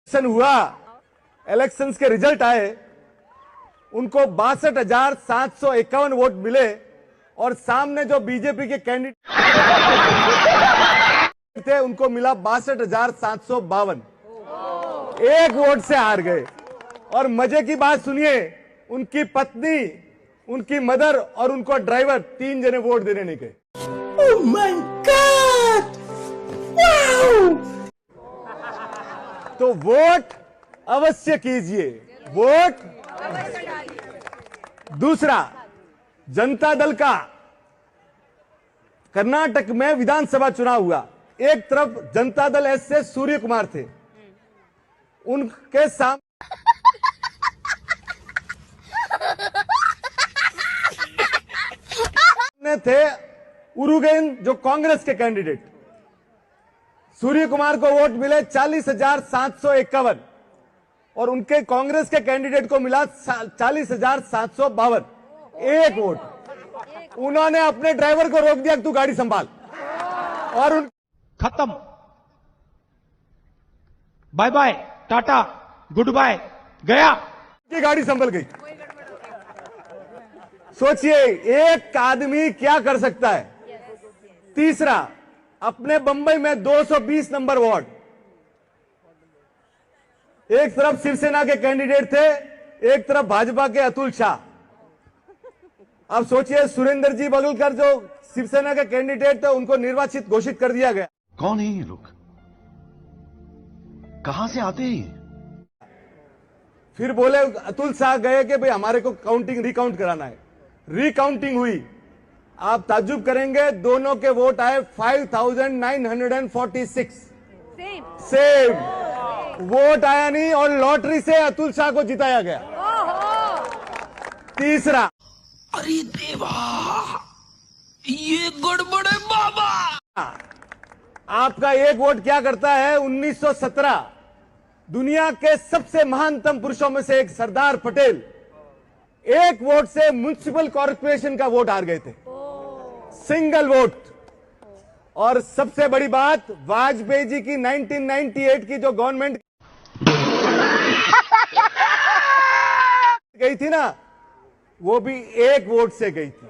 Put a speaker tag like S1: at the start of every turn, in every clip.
S1: Election हुआ, elections के result आए, उनको 62,751 वोट मिले और सामने जो बीजेपी के कैंडिडेट थे उनको मिला 62,752। एक वोट से हार गए। और मजे की बात सुनिए, उनकी पत्नी, उनकी मदर और उनको ड्राइवर 3 जने वोट देने नहीं गए।
S2: Oh my God! Wow!
S1: तो वोट अवश्य कीजिए, वोट। दूसरा, जनता दल का कर्नाटक में विधानसभा चुनाव हुआ। एक तरफ जनता दल एस से सूर्य कुमार थे, उनके सामने थे उरुगेन जो कांग्रेस के कैंडिडेट। सूर्य कुमार को वोट मिले 40,751 और उनके कांग्रेस के कैंडिडेट को मिला 40,752। एक वोट। उन्होंने अपने ड्राइवर को रोक दिया कि तू गाड़ी संभाल, और
S3: खत्म, bye bye, ta-ta, goodbye, गया
S1: की गाड़ी संभल गई। सोचिए एक आदमी क्या कर सकता है। तीसरा, अपने बंबई में 220 नंबर वार्ड, एक तरफ शिवसेना के कैंडिडेट थे, एक तरफ भाजपा के अतुल शाह। अब सोचिए सुरेंद्र जी बगलकर जो शिवसेना के कैंडिडेट थे उनको निर्वाचित घोषित कर दिया गया।
S4: कौन है ये लोग, कहां से आते हैं?
S1: फिर बोले अतुल शाह गए कि भाई हमारे को काउंटिंग रिकाउंट कराना है। रिकाउंटिंग हुई, आप ताज्जुब करेंगे, दोनों के वोट आए 5,946। सेम वोट आया नहीं और लॉटरी से अतुल शाह को जिताया गया। तीसरा,
S2: अरे देवा, ये गड़बड़ है बाबा।
S1: आपका एक वोट क्या करता है। 1917 दुनिया के सबसे महानतम पुरुषों में से एक सरदार पटेल एक वोट से म्युनिसिपल कॉर्पोरेशन का वोट हार गए थे, सिंगल वोट। और सबसे बड़ी बात, वाजपेयी जी की 1998 की जो गवर्नमेंट गई थी ना, वो भी एक वोट से गई थी।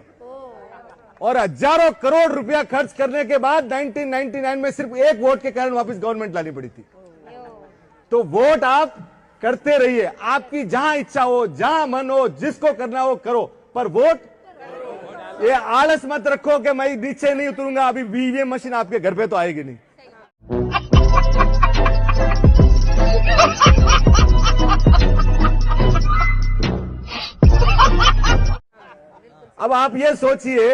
S1: और हजारों करोड़ रुपया खर्च करने के बाद 1999 में सिर्फ एक वोट के कारण वापस गवर्नमेंट लानी पड़ी थी। तो वोट आप करते रहिए, आपकी जहां इच्छा हो, जहां मन हो, जिसको करना हो करो, पर वोट ये आलस मत रखो कि मैं नीचे नहीं उतरूंगा, अभी ईवीएम मशीन आपके घर पे तो आएगी नहीं। अब आप ये सोचिए,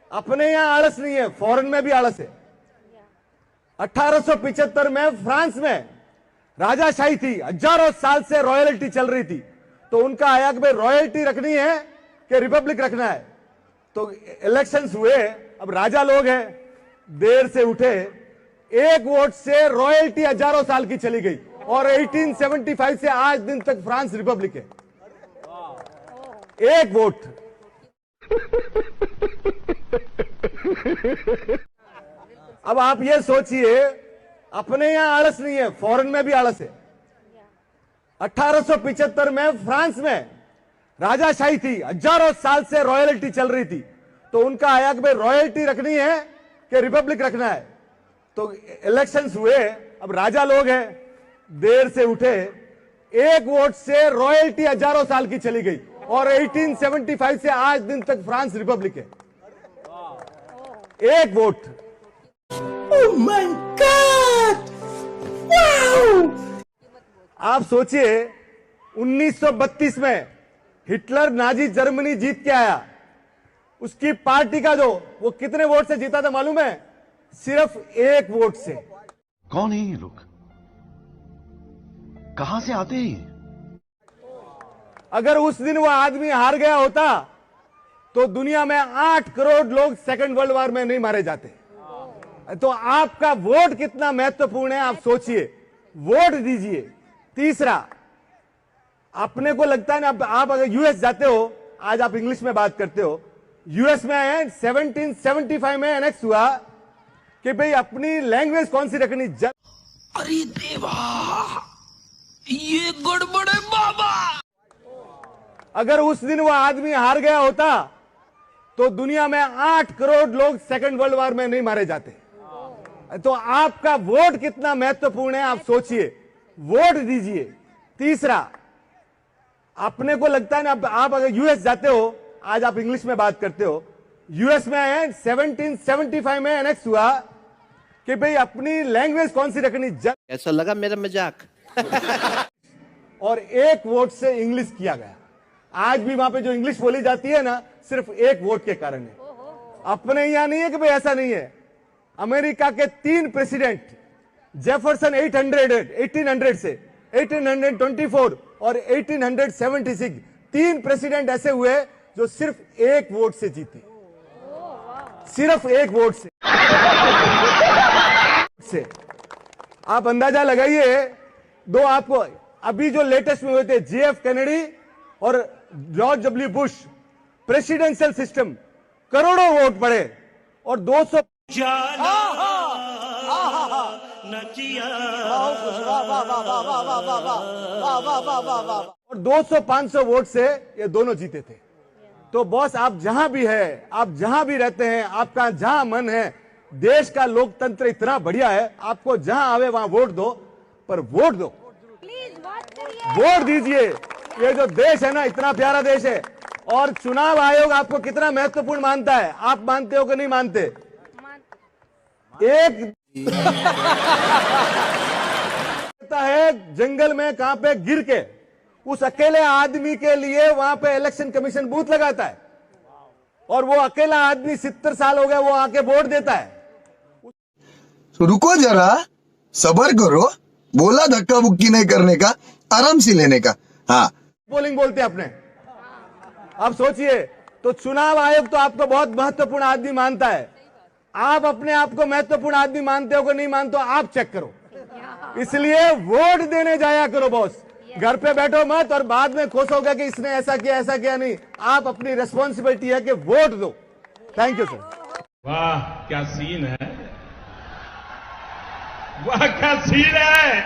S1: अपने यहां आलस नहीं है, फॉरेन में भी आलस है। 1875 में फ्रांस में राजाशाही थी, हजारों साल से रॉयल्टी चल रही थी। तो उनका आया कि भाई रॉयल्टी रखनी है कि रिपब्लिक रखना है। तो इलेक्शंस हुए, अब राजा लोग हैं, देर से उठे, एक वोट से रॉयल्टी हजारों साल की चली गई और 1875 से आज दिन तक फ्रांस रिपब्लिक है। एक वोट। अब आप ये सोचिए, अपने यहां आलस नहीं है, फॉरेन में भी आलस है। 1875 में फ्रांस में राजाशाही थी, हजारों साल से रॉयल्टी चल रही थी। तो उनका आया कि भाई रॉयल्टी रखनी है कि रिपब्लिक रखना है। तो इलेक्शंस हुए, अब राजा लोग हैं, देर से उठे, एक वोट से रॉयल्टी हजारों साल की चली गई और 1875 से आज दिन तक फ्रांस रिपब्लिक है। एक vote.
S2: Oh my God! Wow!
S1: आप सोचिए 1932 में हिटलर नाजी जर्मनी जीत के आया, उसकी पार्टी का जो वो कितने वोट से जीता था मालूम है? सिर्फ एक वोट से।
S4: कौन है ये लोग, कहां से आते हैं?
S1: अगर उस दिन वो आदमी हार गया होता तो दुनिया में 8 करोड़ लोग सेकेंड वर्ल्ड वॉर में नहीं मारे जाते। तो आपका वोट कितना महत्वपूर्ण है, आप सोचिए, वोट दीजिए। तीसरा, अपने को लगता है ना, आप अगर यूएस जाते हो, आज आप इंग्लिश में बात करते हो, यूएस में 1775 में एनेक्स हुआ कि भाई अपनी लैंग्वेज कौन सी रखनी।
S2: अरे देवा, ये गड़बड़ है बाबा।
S1: अगर उस दिन वो आदमी हार गया होता तो दुनिया में 8 करोड़ लोग सेकंड वर्ल्ड वॉर में नहीं मारे जाते। तो आपका वोट कितना महत्वपूर्ण है आप सोचिए, वोट दीजिए। तीसरा, अपने को लगता है ना, आप अगर यूएस जाते हो, आज आप इंग्लिश में बात करते हो, यूएस में 1775 में एनेक्स हुआ कि भाई अपनी लैंग्वेज कौन सी रखनी,
S5: ऐसा लगा मेरा मजाक।
S1: और एक वोट से इंग्लिश किया गया। आज भी वहां पे जो इंग्लिश बोली जाती है ना, सिर्फ एक वोट के कारण है। अपने यहां नहीं है कि भाई ऐसा नहीं है। अमेरिका के 3 प्रेसिडेंट, जेफरसन 1800 से 1824 और 1876, 3 प्रेसिडेंट ऐसे हुए जो सिर्फ एक वोट से जीते, सिर्फ एक वोट से। आप अंदाजा लगाइए, दो आपको अभी जो लेटेस्ट में हुए थे, JF कैनेडी और George W Bush, presidential system, करोड़ों वोट पड़े और 200 और 200-500 वोट से ये दोनों जीते थे। तो बॉस, आप जहां भी है, आप जहां भी रहते हैं, आपका जहां मन है, देश का लोकतंत्र इतना बढ़िया है, आपको जहां आवे वहां वोट दो, पर वोट दो, वोट दीजिए। ये जो देश है ना, इतना प्यारा देश है। और चुनाव आयोग आपको कितना महत्वपूर्ण मानता है, आप मानते हो कि नहीं मानते? एक है जंगल में कहां पे गिर के, उस अकेले आदमी के लिए वहां पे इलेक्शन कमीशन बूथ लगाता है, और वो अकेला आदमी 70 साल हो गया, वो आके वोट देता है।
S6: तो रुको जरा, सबर करो, बोला धक्का बुक्की नहीं करने का, आराम से लेने का। हाँ,
S1: पोलिंग बोलते हैं अपने। आप सोचिए, तो चुनाव आयोग तो आपको बहुत महत्वपूर्ण आदमी मानता है, आप अपने आप को महत्वपूर्ण आदमी मानते हो कि नहीं मानते हो, आप चेक करो। इसलिए वोट देने जाया करो बॉस, घर पे बैठो मत और बाद में खुश होगा कि इसने ऐसा किया नहीं। आप अपनी रिस्पॉन्सिबिलिटी है कि वोट दो। Thank you sir.
S3: वाह क्या सीन है, वाह क्या सीन है।